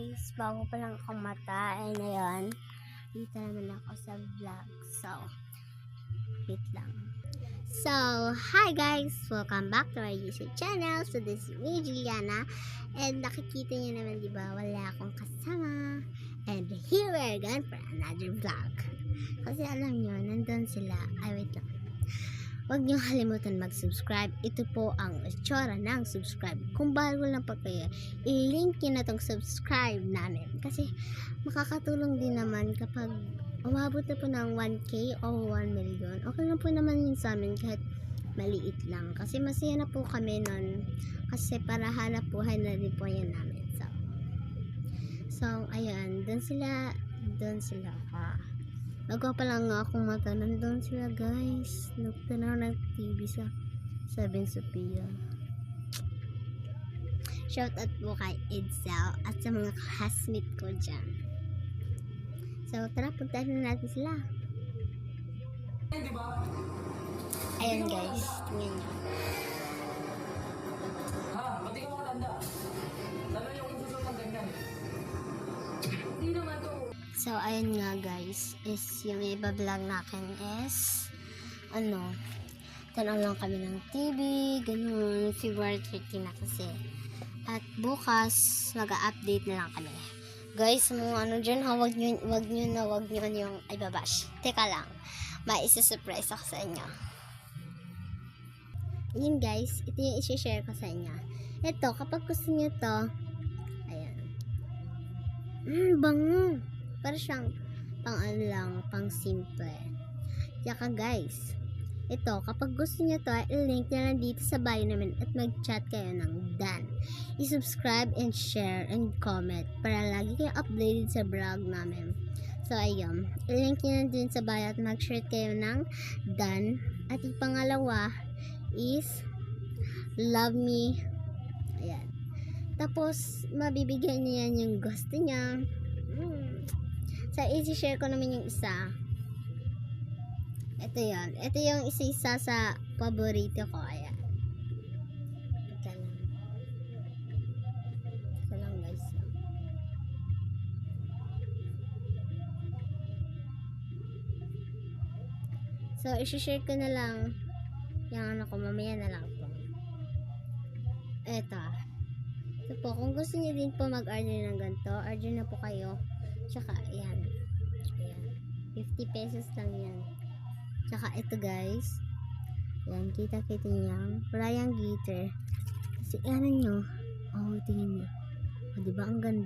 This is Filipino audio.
guys, bago pa lang akong mata, na yan. Dito naman ako sa vlog. So, wait lang. So, hi guys! Welcome back to our YouTube channel. So, this is me, Juliana. And nakikita niyo naman, di ba, wala akong kasama. And here we are again for another vlog. Kasi alam niyo, nandun sila. Ay, wait lang. Huwag niyo kalimutan mag-subscribe. Ito po ang itsura ng subscribe. Kung bago lang pa kayo, i-link niyo na tong subscribe namin. Kasi makakatulong din naman kapag umabot na po ng 1K o 1 million. Okay lang po naman yun sa amin kahit maliit lang. Kasi masaya na po kami nun. Kasi para hanap buhay na rin po yan namin. So ayan. Doon sila. Bago pa lang nga akong mata, nandun sila guys. Nagtanaw ng TV sa 7 Sophia. Shout out po kay Edsel at sa mga classmate ko dyan. So tara, puntahan na natin sila. Ayan guys, tingnan nyo. Ha? Ba't di ka makatanda? Dala yung susunod ng ganyan. Hindi naman to. So, ayun nga guys, is yung iba-vlog natin is, tanaw lang kami ng TV, ganun, February 13 na kasi. At bukas, mag-update na lang kami. Guys, mga dyan ha, wag nyo yung ibabash. Teka lang, may isa-surprise ako sa inyo. Yun guys, ito yung isi-share ko sa inyo. Ito, kapag gusto nyo to, ayan. Bango! Para siyang pang simple. Tsaka guys, ito, kapag gusto nyo to, i-link na lang dito sa bio namin at mag-chat kayo ng Dan. I-subscribe and share and comment para lagi kayo updated sa vlog namin. So, ayun. I-link nyo lang din sa bio at mag-share kayo ng Dan. At yung pangalawa is Love Me. Ayan. Tapos, mabibigyan niya yan yung gusto niya. So, i-share ko naman yung isa. Ito yan. Ito yung isa sa paborito ko. Ayan. Ito lang guys. So, i-share ko na lang yung mamaya na lang po. Ito. So po, kung gusto niyo din po mag-order ng ganito, order na po kayo. Tsaka, ayan. 50 pesos lang yan. Tsaka, ito guys. Ayan, kita niya. Wala yung glitter. Kasi, ano nyo. Oh, tingin nyo. O, diba? Ang ganda.